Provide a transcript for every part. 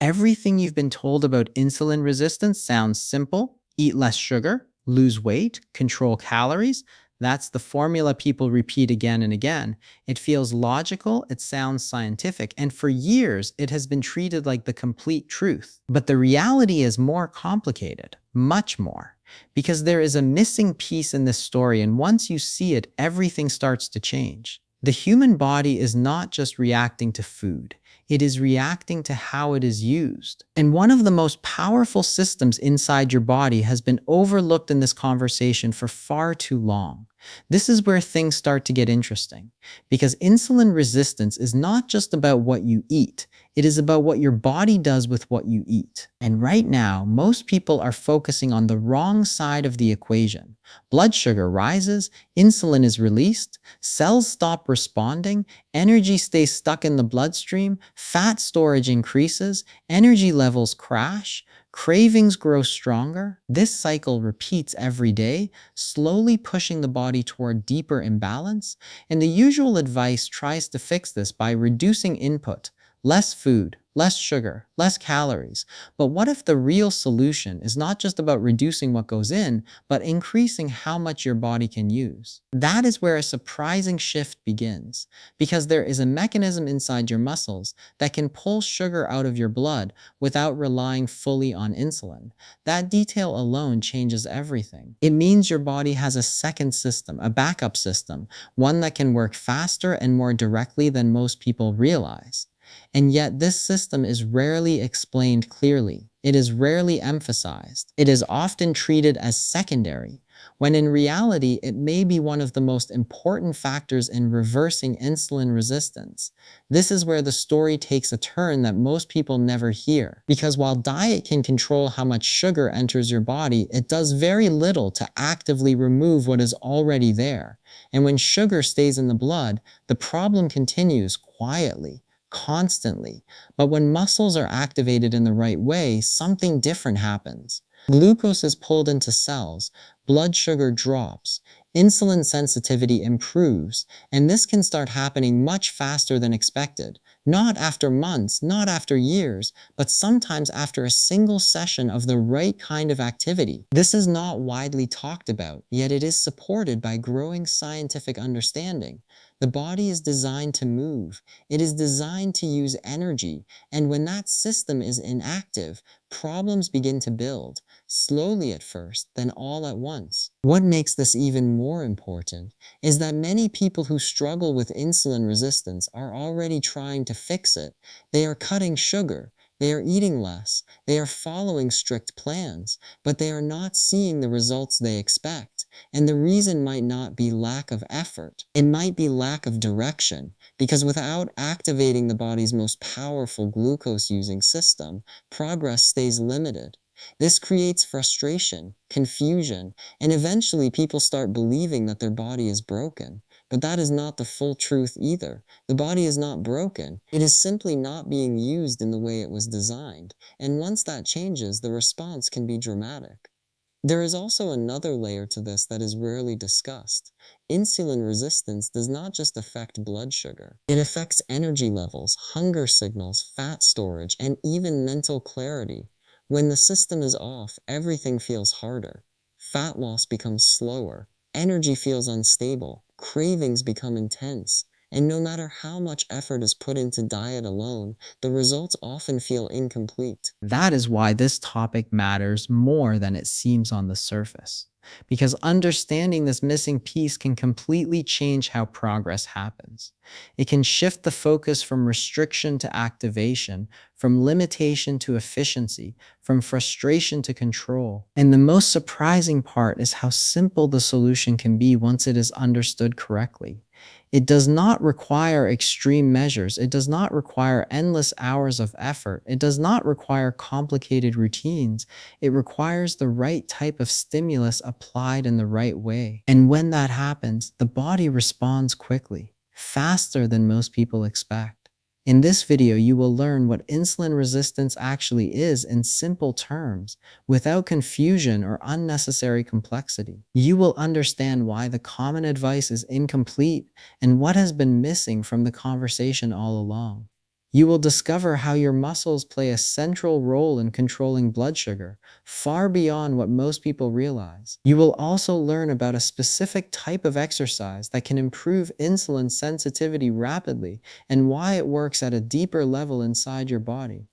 Everything you've been told about insulin resistance sounds simple: eat less sugar, lose weight, control calories. That's the formula people repeat again and again. It feels logical, it sounds scientific, and for years it has been treated like the complete truth. But the reality is more complicated, much more, because there is a missing piece in this story, and once you see it, everything starts to change. The human body is not just reacting to food. It is reacting to how it is used. And one of the most powerful systems inside your body has been overlooked in this conversation for far too long. This is where things start to get interesting, because insulin resistance is not just about what you eat, it is about what your body does with what you eat. And right now, most people are focusing on the wrong side of the equation. Blood sugar rises, insulin is released, cells stop responding, energy stays stuck in the bloodstream, fat storage increases, energy levels crash, cravings grow stronger. This cycle repeats every day, slowly pushing the body toward deeper imbalance. And the usual advice tries to fix this by reducing input: less food, less sugar, less calories. But what if the real solution is not just about reducing what goes in, but increasing how much your body can use? That is where a surprising shift begins, because there is a mechanism inside your muscles that can pull sugar out of your blood without relying fully on insulin. That detail alone changes everything. It means your body has a second system, a backup system, one that can work faster and more directly than most people realize. And yet this system is rarely explained clearly. It is rarely emphasized. It is often treated as secondary, when in reality it may be one of the most important factors in reversing insulin resistance. This is where the story takes a turn that most people never hear. Because while diet can control how much sugar enters your body, it does very little to actively remove what is already there. And when sugar stays in the blood, the problem continues quietly, constantly. But when muscles are activated in the right way, something different happens. Glucose is pulled into cells, blood sugar drops, insulin sensitivity improves, and this can start happening much faster than expected. Not after months, not after years, but sometimes after a single session of the right kind of activity. This is not widely talked about, yet it is supported by growing scientific understanding. The body is designed to move. It is designed to use energy, and when that system is inactive, problems begin to build, slowly at first, then all at once. What makes this even more important is that many people who struggle with insulin resistance are already trying to fix it. They are cutting sugar, they are eating less, they are following strict plans, but they are not seeing the results they expect. And the reason might not be lack of effort. It might be lack of direction, because without activating the body's most powerful glucose-using system, progress stays limited. This creates frustration, confusion, and eventually people start believing that their body is broken. But that is not the full truth either. The body is not broken. It is simply not being used in the way it was designed. And once that changes, the response can be dramatic. There is also another layer to this that is rarely discussed. Insulin resistance does not just affect blood sugar. It affects energy levels, hunger signals, fat storage, and even mental clarity. When the system is off, everything feels harder. Fat loss becomes slower. Energy feels unstable. Cravings become intense. And no matter how much effort is put into diet alone, the results often feel incomplete. That is why this topic matters more than it seems on the surface. Because understanding this missing piece can completely change how progress happens. It can shift the focus from restriction to activation, from limitation to efficiency, from frustration to control. And the most surprising part is how simple the solution can be once it is understood correctly. It does not require extreme measures. It does not require endless hours of effort. It does not require complicated routines. It requires the right type of stimulus applied in the right way. And when that happens, the body responds quickly, faster than most people expect. In this video, you will learn what insulin resistance actually is in simple terms, without confusion or unnecessary complexity. You will understand why the common advice is incomplete and what has been missing from the conversation all along. You will discover how your muscles play a central role in controlling blood sugar, far beyond what most people realize. You will also learn about a specific type of exercise that can improve insulin sensitivity rapidly and why it works at a deeper level inside your body.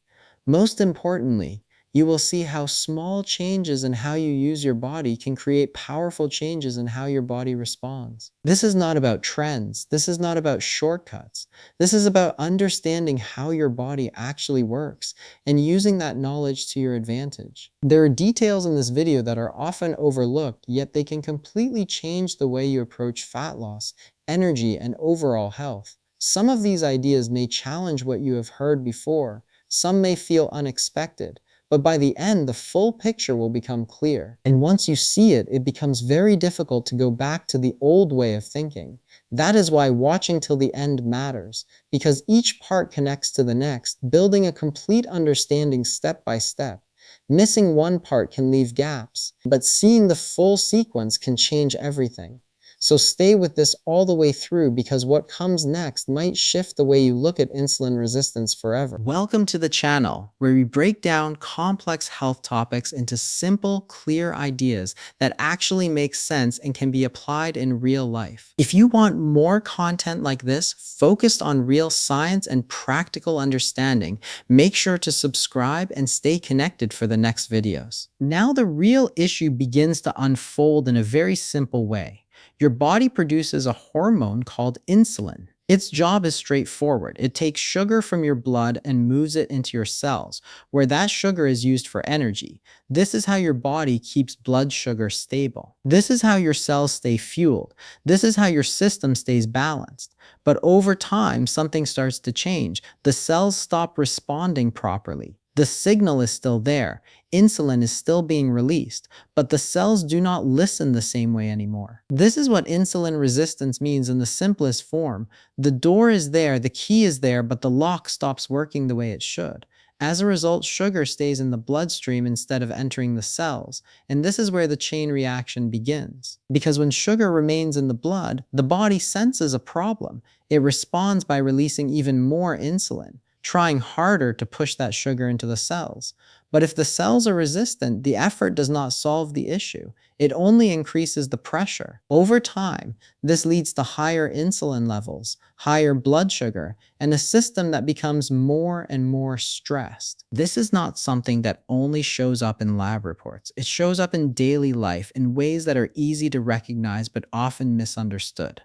Most importantly, you will see how small changes in how you use your body can create powerful changes in how your body responds. This is not about trends. This is not about shortcuts. This is about understanding how your body actually works and using that knowledge to your advantage. There are details in this video that are often overlooked, yet they can completely change the way you approach fat loss, energy, and overall health. Some of these ideas may challenge what you have heard before. Some may feel unexpected, but by the end, the full picture will become clear. And once you see it, it becomes very difficult to go back to the old way of thinking. That is why watching till the end matters, because each part connects to the next, building a complete understanding step by step. Missing one part can leave gaps, but seeing the full sequence can change everything. So stay with this all the way through, because what comes next might shift the way you look at insulin resistance forever. Welcome to the channel, where we break down complex health topics into simple, clear ideas that actually make sense and can be applied in real life. If you want more content like this, focused on real science and practical understanding, make sure to subscribe and stay connected for the next videos. Now the real issue begins to unfold in a very simple way. Your body produces a hormone called insulin. Its job is straightforward. It takes sugar from your blood and moves it into your cells, where that sugar is used for energy. This is how your body keeps blood sugar stable. This is how your cells stay fueled. This is how your system stays balanced. But over time, something starts to change. The cells stop responding properly. The signal is still there. Insulin is still being released, but the cells do not listen the same way anymore. This is what insulin resistance means in the simplest form. The door is there, the key is there, but the lock stops working the way it should. As a result, sugar stays in the bloodstream instead of entering the cells, and this is where the chain reaction begins. Because when sugar remains in the blood, the body senses a problem. It responds by releasing even more insulin, trying harder to push that sugar into the cells. But if the cells are resistant, the effort does not solve the issue. It only increases the pressure. Over time, this leads to higher insulin levels, higher blood sugar, and a system that becomes more and more stressed. This is not something that only shows up in lab reports. It shows up in daily life in ways that are easy to recognize but often misunderstood.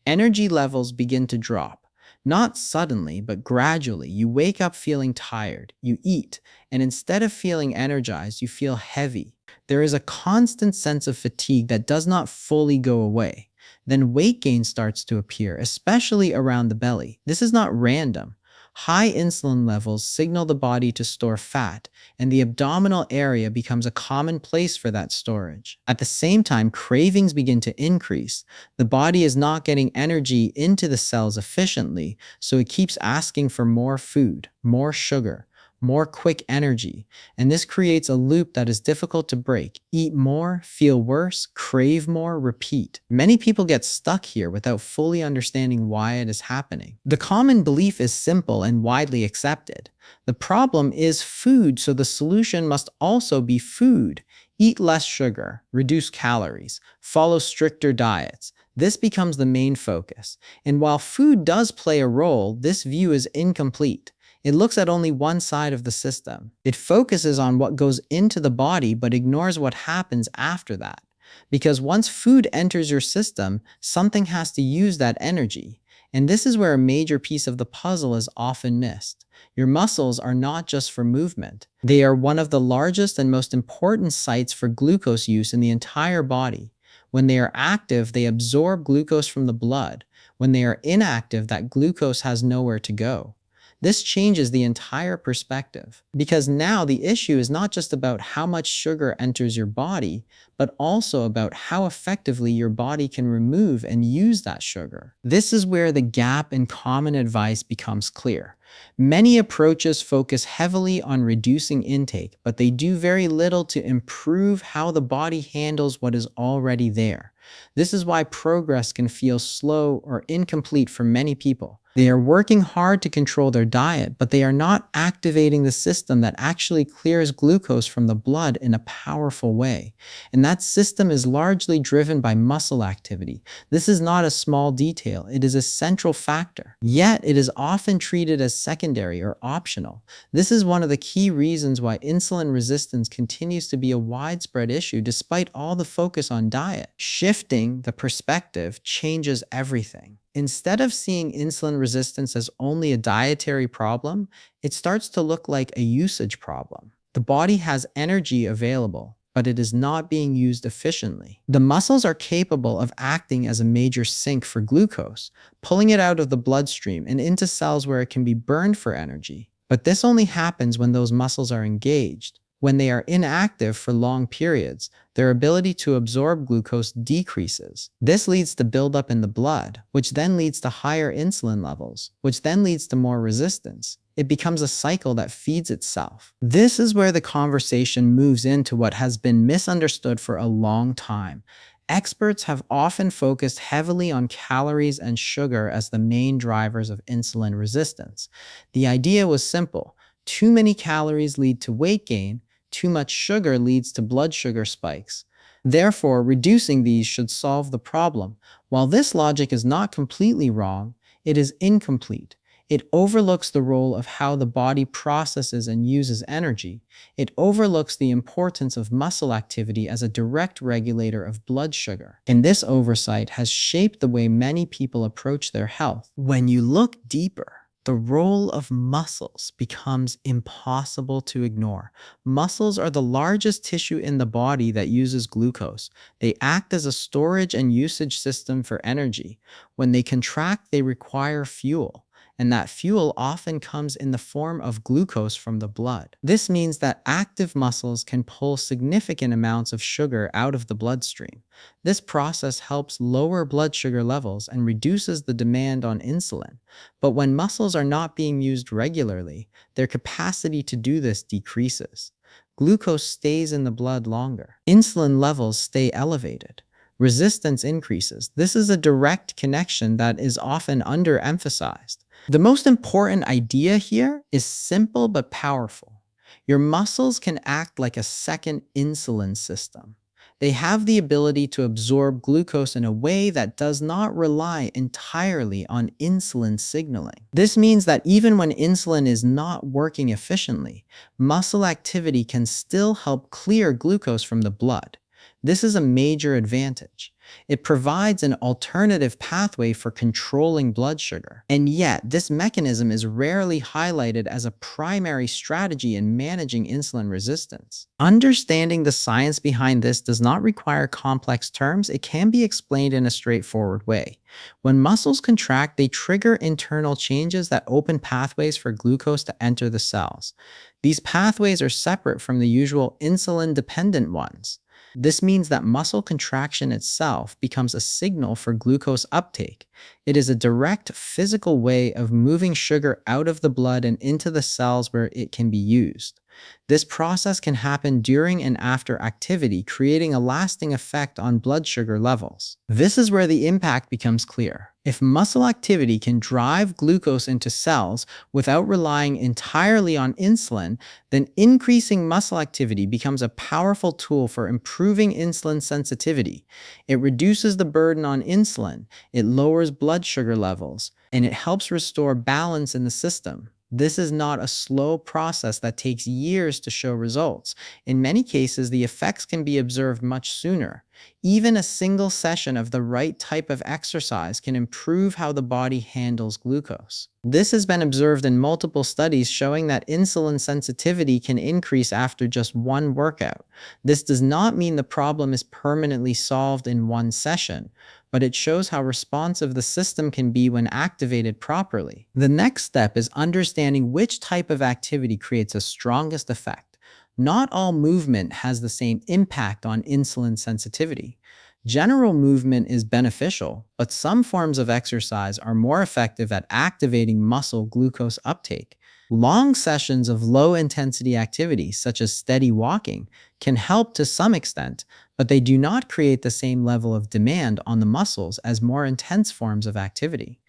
Energy levels begin to drop. Not suddenly, but gradually. You wake up feeling tired, you eat, and instead of feeling energized, you feel heavy. There is a constant sense of fatigue that does not fully go away. Then weight gain starts to appear, especially around the belly. This is not random. High insulin levels signal the body to store fat, and the abdominal area becomes a common place for that storage. At the same time, cravings begin to increase. The body is not getting energy into the cells efficiently, so it keeps asking for more food, more sugar, more quick energy, and this creates a loop that is difficult to break. Eat more, feel worse, crave more, repeat. Many people get stuck here without fully understanding why it is happening. The common belief is simple and widely accepted. The problem is food, so the solution must also be food. Eat less sugar, reduce calories, follow stricter diets. This becomes the main focus. And while food does play a role, this view is incomplete. It looks at only one side of the system. It focuses on what goes into the body but ignores what happens after that. Because once food enters your system, something has to use that energy. And this is where a major piece of the puzzle is often missed. Your muscles are not just for movement. They are one of the largest and most important sites for glucose use in the entire body. When they are active, they absorb glucose from the blood. When they are inactive, that glucose has nowhere to go. This changes the entire perspective, because now the issue is not just about how much sugar enters your body, but also about how effectively your body can remove and use that sugar. This is where the gap in common advice becomes clear. Many approaches focus heavily on reducing intake, but they do very little to improve how the body handles what is already there. This is why progress can feel slow or incomplete for many people. They are working hard to control their diet, but they are not activating the system that actually clears glucose from the blood in a powerful way. And that system is largely driven by muscle activity. This is not a small detail, it is a central factor. Yet, it is often treated as secondary or optional. This is one of the key reasons why insulin resistance continues to be a widespread issue despite all the focus on diet. Shifting the perspective changes everything. Instead of seeing insulin resistance as only a dietary problem, it starts to look like a usage problem. The body has energy available, but it is not being used efficiently. The muscles are capable of acting as a major sink for glucose, pulling it out of the bloodstream and into cells where it can be burned for energy. But this only happens when those muscles are engaged. When they are inactive for long periods, their ability to absorb glucose decreases. This leads to buildup in the blood, which then leads to higher insulin levels, which then leads to more resistance. It becomes a cycle that feeds itself. This is where the conversation moves into what has been misunderstood for a long time. Experts have often focused heavily on calories and sugar as the main drivers of insulin resistance. The idea was simple. Too many calories lead to weight gain, too much sugar leads to blood sugar spikes. Therefore, reducing these should solve the problem. While this logic is not completely wrong, it is incomplete. It overlooks the role of how the body processes and uses energy. It overlooks the importance of muscle activity as a direct regulator of blood sugar. And this oversight has shaped the way many people approach their health. When you look deeper, the role of muscles becomes impossible to ignore. Muscles are the largest tissue in the body that uses glucose. They act as a storage and usage system for energy. When they contract, they require fuel, and that fuel often comes in the form of glucose from the blood. This means that active muscles can pull significant amounts of sugar out of the bloodstream. This process helps lower blood sugar levels and reduces the demand on insulin. But when muscles are not being used regularly, their capacity to do this decreases. Glucose stays in the blood longer. Insulin levels stay elevated. Resistance increases. This is a direct connection that is often underemphasized. The most important idea here is simple but powerful. Your muscles can act like a second insulin system. They have the ability to absorb glucose in a way that does not rely entirely on insulin signaling. This means that even when insulin is not working efficiently, muscle activity can still help clear glucose from the blood. This is a major advantage. It provides an alternative pathway for controlling blood sugar. And yet, this mechanism is rarely highlighted as a primary strategy in managing insulin resistance. Understanding the science behind this does not require complex terms. It can be explained in a straightforward way. When muscles contract, they trigger internal changes that open pathways for glucose to enter the cells. These pathways are separate from the usual insulin-dependent ones. This means that muscle contraction itself becomes a signal for glucose uptake. It is a direct physical way of moving sugar out of the blood and into the cells where it can be used. This process can happen during and after activity, creating a lasting effect on blood sugar levels. This is where the impact becomes clear. If muscle activity can drive glucose into cells without relying entirely on insulin, then increasing muscle activity becomes a powerful tool for improving insulin sensitivity. It reduces the burden on insulin, it lowers blood sugar levels, and it helps restore balance in the system. This is not a slow process that takes years to show results. In many cases, the effects can be observed much sooner. Even a single session of the right type of exercise can improve how the body handles glucose. This has been observed in multiple studies showing that insulin sensitivity can increase after just one workout. This does not mean the problem is permanently solved in one session, but it shows how responsive the system can be when activated properly. The next step is understanding which type of activity creates the strongest effect. Not all movement has the same impact on insulin sensitivity. General movement is beneficial, but some forms of exercise are more effective at activating muscle glucose uptake. Long sessions of low-intensity activity, such as steady walking, can help to some extent, but they do not create the same level of demand on the muscles as more intense forms of activity.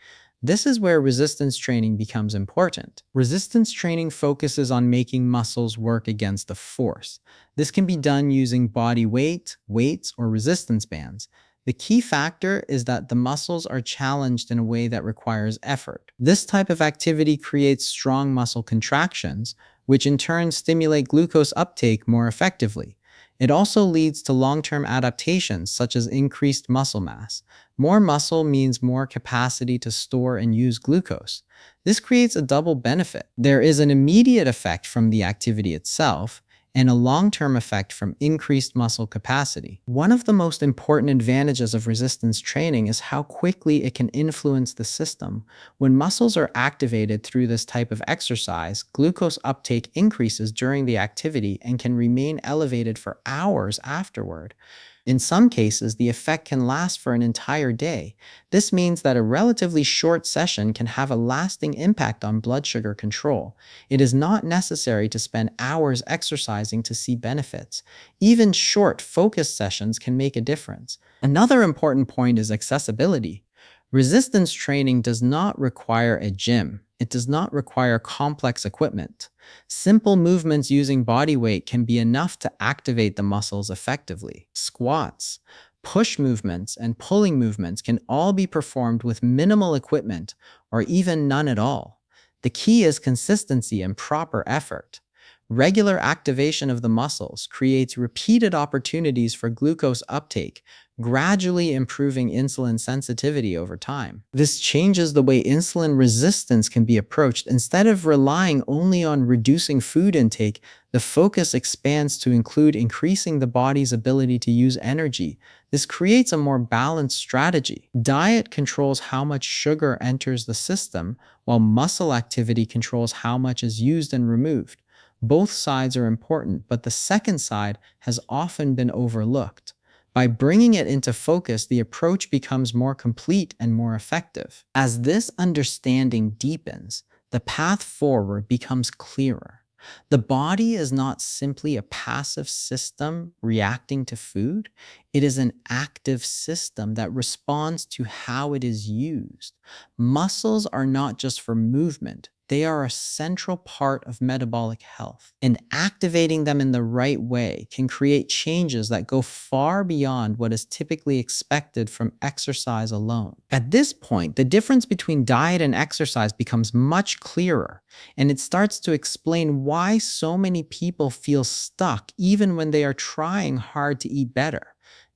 This is where resistance training becomes important. Resistance training focuses on making muscles work against a force. This can be done using body weight, weights, or resistance bands. The key factor is that the muscles are challenged in a way that requires effort. This type of activity creates strong muscle contractions, which in turn stimulate glucose uptake more effectively. It also leads to long-term adaptations such as increased muscle mass. More muscle means more capacity to store and use glucose. This creates a double benefit. There is an immediate effect from the activity itself, and a long-term effect from increased muscle capacity. One of the most important advantages of resistance training is how quickly it can influence the system. When muscles are activated through this type of exercise, glucose uptake increases during the activity and can remain elevated for hours afterward. In some cases, the effect can last for an entire day. This means that a relatively short session can have a lasting impact on blood sugar control. It is not necessary to spend hours exercising to see benefits. Even short, focused sessions can make a difference. Another important point is accessibility. Resistance training does not require a gym. It does not require complex equipment. Simple movements using body weight can be enough to activate the muscles effectively. Squats, push movements, and pulling movements can all be performed with minimal equipment or even none at all. The key is consistency and proper effort. Regular activation of the muscles creates repeated opportunities for glucose uptake, gradually improving insulin sensitivity over time. This changes the way insulin resistance can be approached. Instead of relying only on reducing food intake, the focus expands to include increasing the body's ability to use energy. This creates a more balanced strategy. Diet controls how much sugar enters the system, while muscle activity controls how much is used and removed. Both sides are important, but the second side has often been overlooked. By bringing it into focus, the approach becomes more complete and more effective. As this understanding deepens, the path forward becomes clearer. The body is not simply a passive system reacting to food. It is an active system that responds to how it is used. Muscles are not just for movement. They are a central part of metabolic health, and activating them in the right way can create changes that go far beyond what is typically expected from exercise alone. At this point, the difference between diet and exercise becomes much clearer, and it starts to explain why so many people feel stuck even when they are trying hard to eat better.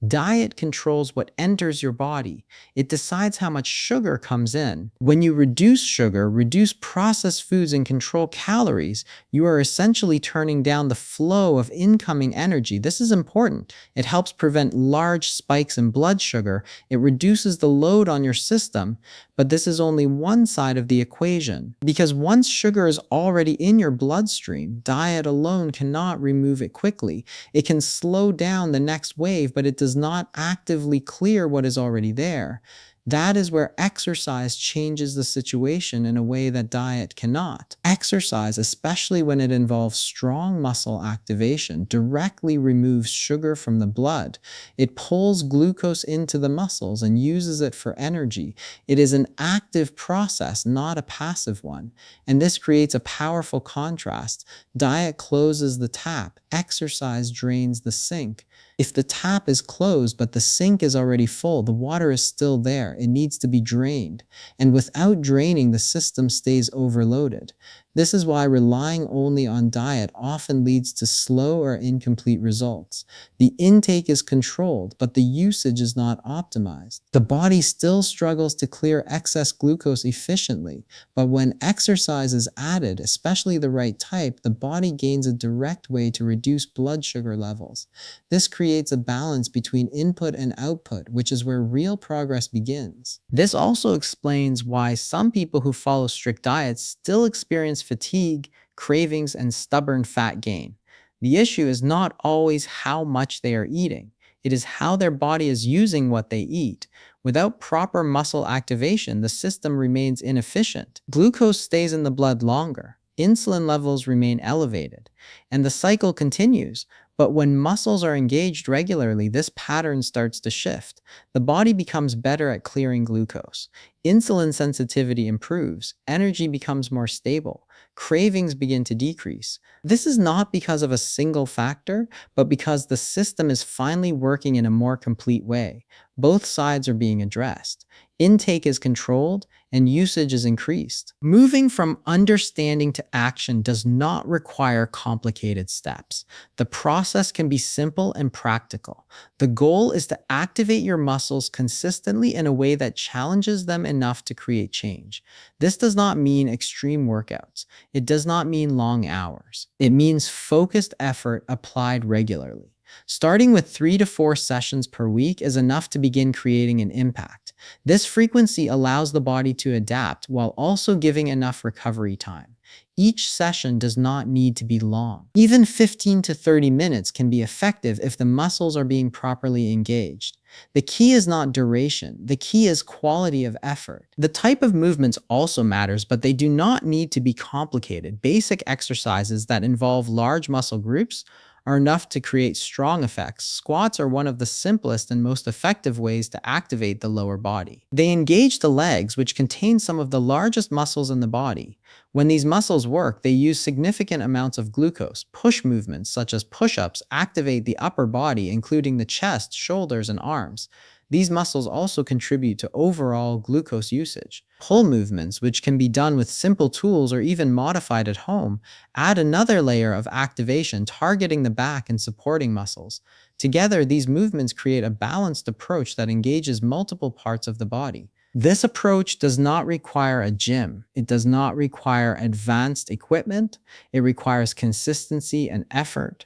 Diet controls what enters your body. It decides how much sugar comes in. When you reduce sugar, reduce processed foods, and control calories, you are essentially turning down the flow of incoming energy. This is important. It helps prevent large spikes in blood sugar. It reduces the load on your system. But this is only one side of the equation. Because once sugar is already in your bloodstream, diet alone cannot remove it quickly. It can slow down the next wave, but it does not actively clear what is already there. That is where exercise changes the situation in a way that diet cannot. Exercise, especially when it involves strong muscle activation, directly removes sugar from the blood. It pulls glucose into the muscles and uses it for energy. It is an active process, not a passive one. And this creates a powerful contrast. Diet closes the tap. Exercise drains the sink. If the tap is closed but the sink is already full, the water is still there. It needs to be drained. And without draining, the system stays overloaded. This is why relying only on diet often leads to slow or incomplete results. The intake is controlled, but the usage is not optimized. The body still struggles to clear excess glucose efficiently, but when exercise is added, especially the right type, the body gains a direct way to reduce blood sugar levels. This creates a balance between input and output, which is where real progress begins. This also explains why some people who follow strict diets still experience fatigue, cravings, and stubborn fat gain. The issue is not always how much they are eating. It is how their body is using what they eat. Without proper muscle activation, the system remains inefficient. Glucose stays in the blood longer. Insulin levels remain elevated, and the cycle continues. But when muscles are engaged regularly, this pattern starts to shift. The body becomes better at clearing glucose. Insulin sensitivity improves. Energy becomes more stable. Cravings begin to decrease. This is not because of a single factor, but because the system is finally working in a more complete way. Both sides are being addressed. Intake is controlled and usage is increased. Moving from understanding to action does not require complicated steps. The process can be simple and practical. The goal is to activate your muscles consistently in a way that challenges them enough to create change. This does not mean extreme workouts. It does not mean long hours. It means focused effort applied regularly. Starting with 3 to 4 sessions per week is enough to begin creating an impact. This frequency allows the body to adapt while also giving enough recovery time. Each session does not need to be long. Even 15 to 30 minutes can be effective if the muscles are being properly engaged. The key is not duration. The key is quality of effort. The type of movements also matters, but they do not need to be complicated. Basic exercises that involve large muscle groups are enough to create strong effects. Squats are one of the simplest and most effective ways to activate the lower body. They engage the legs, which contain some of the largest muscles in the body. When these muscles work, they use significant amounts of glucose. Push movements, such as push-ups, activate the upper body, including the chest, shoulders, and arms. These muscles also contribute to overall glucose usage. Pull movements, which can be done with simple tools or even modified at home, add another layer of activation, targeting the back and supporting muscles. Together, these movements create a balanced approach that engages multiple parts of the body. This approach does not require a gym. It does not require advanced equipment. It requires consistency and effort.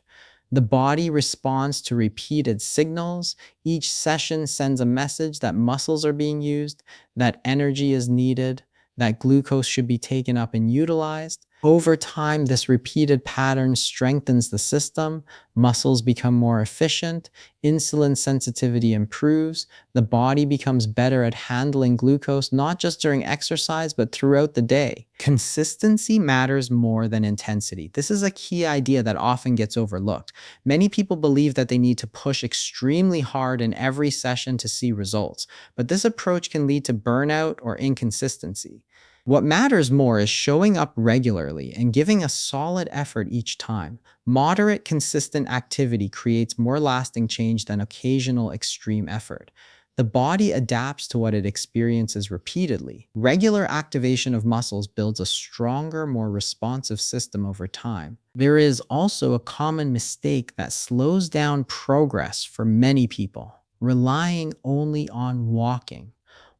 The body responds to repeated signals. Each session sends a message that muscles are being used, that energy is needed, that glucose should be taken up and utilized. Over time, this repeated pattern strengthens the system, muscles become more efficient, insulin sensitivity improves, the body becomes better at handling glucose not just during exercise but throughout the day. Consistency matters more than intensity. This is a key idea that often gets overlooked. Many people believe that they need to push extremely hard in every session to see results, but this approach can lead to burnout or inconsistency. What matters more is showing up regularly and giving a solid effort each time. Moderate, consistent activity creates more lasting change than occasional extreme effort. The body adapts to what it experiences repeatedly. Regular activation of muscles builds a stronger, more responsive system over time. There is also a common mistake that slows down progress for many people: relying only on walking.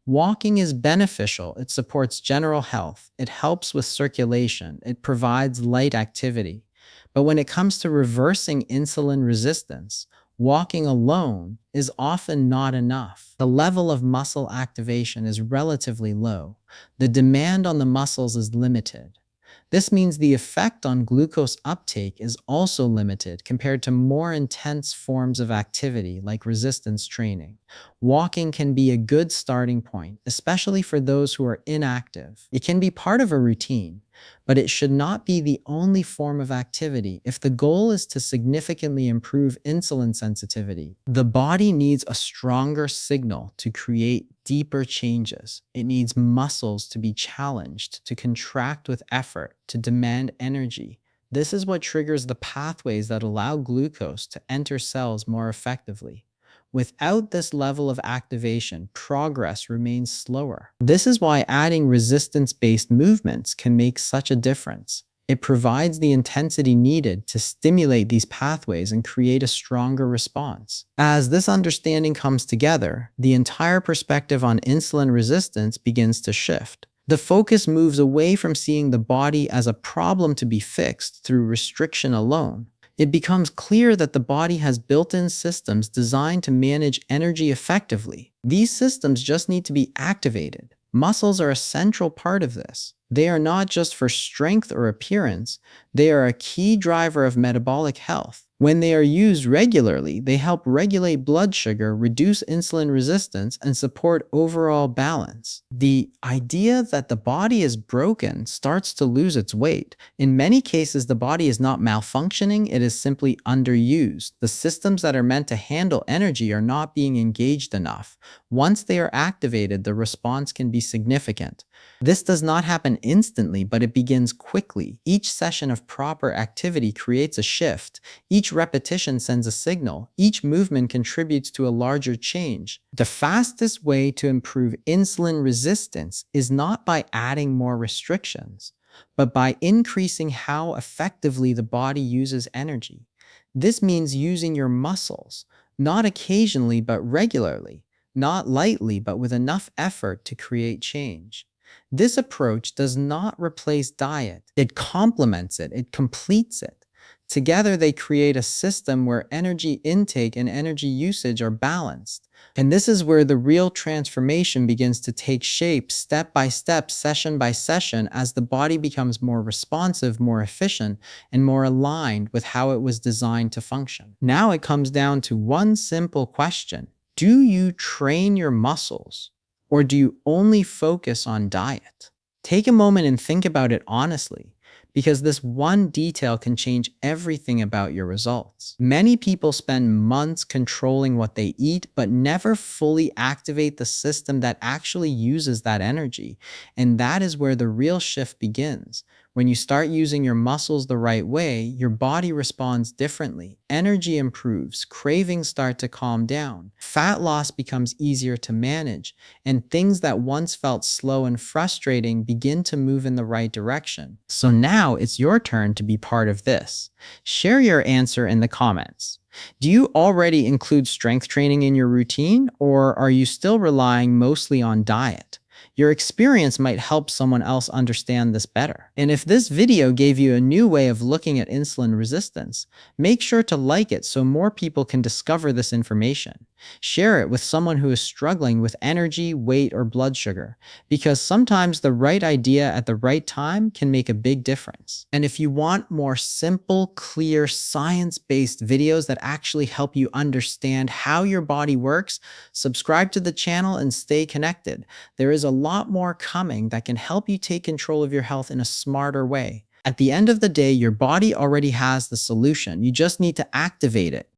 Walking is beneficial. It supports general health. It helps with circulation. It provides light activity. But when it comes to reversing insulin resistance, walking alone is often not enough. The level of muscle activation is relatively low. The demand on the muscles is limited. This means the effect on glucose uptake is also limited compared to more intense forms of activity like resistance training. Walking can be a good starting point, especially for those who are inactive. It can be part of a routine, but it should not be the only form of activity. If the goal is to significantly improve insulin sensitivity, the body needs a stronger signal to create deeper changes. It needs muscles to be challenged, to contract with effort, to demand energy. This is what triggers the pathways that allow glucose to enter cells more effectively. Without this level of activation, progress remains slower. This is why adding resistance-based movements can make such a difference. It provides the intensity needed to stimulate these pathways and create a stronger response. As this understanding comes together, the entire perspective on insulin resistance begins to shift. The focus moves away from seeing the body as a problem to be fixed through restriction alone. It becomes clear that the body has built-in systems designed to manage energy effectively. These systems just need to be activated. Muscles are a central part of this. They are not just for strength or appearance, they are a key driver of metabolic health. When they are used regularly, they help regulate blood sugar, reduce insulin resistance, and support overall balance. The idea that the body is broken starts to lose its weight. In many cases, the body is not malfunctioning, it is simply underused. The systems that are meant to handle energy are not being engaged enough. Once they are activated, the response can be significant. This does not happen instantly, but it begins quickly. Each session of proper activity creates a shift. Each repetition sends a signal. Each movement contributes to a larger change. The fastest way to improve insulin resistance is not by adding more restrictions, but by increasing how effectively the body uses energy. This means using your muscles, not occasionally but regularly, not lightly but with enough effort to create change. This approach does not replace diet. It complements it, it completes it. Together, they create a system where energy intake and energy usage are balanced. And this is where the real transformation begins to take shape step by step, session by session, as the body becomes more responsive, more efficient, and more aligned with how it was designed to function. Now it comes down to one simple question. Do you train your muscles, or do you only focus on diet? Take a moment and think about it honestly, because this one detail can change everything about your results. Many people spend months controlling what they eat, but never fully activate the system that actually uses that energy. And that is where the real shift begins. When you start using your muscles the right way, your body responds differently. Energy improves, cravings start to calm down, fat loss becomes easier to manage, and things that once felt slow and frustrating begin to move in the right direction. So now it's your turn to be part of this. Share your answer in the comments. Do you already include strength training in your routine, or are you still relying mostly on diet? Your experience might help someone else understand this better. And if this video gave you a new way of looking at insulin resistance, make sure to like it so more people can discover this information. Share it with someone who is struggling with energy, weight, or blood sugar, because sometimes the right idea at the right time can make a big difference. And if you want more simple, clear, science-based videos that actually help you understand how your body works, subscribe to the channel and stay connected. There is a lot more coming that can help you take control of your health in a smarter way. At the end of the day, your body already has the solution. You just need to activate it.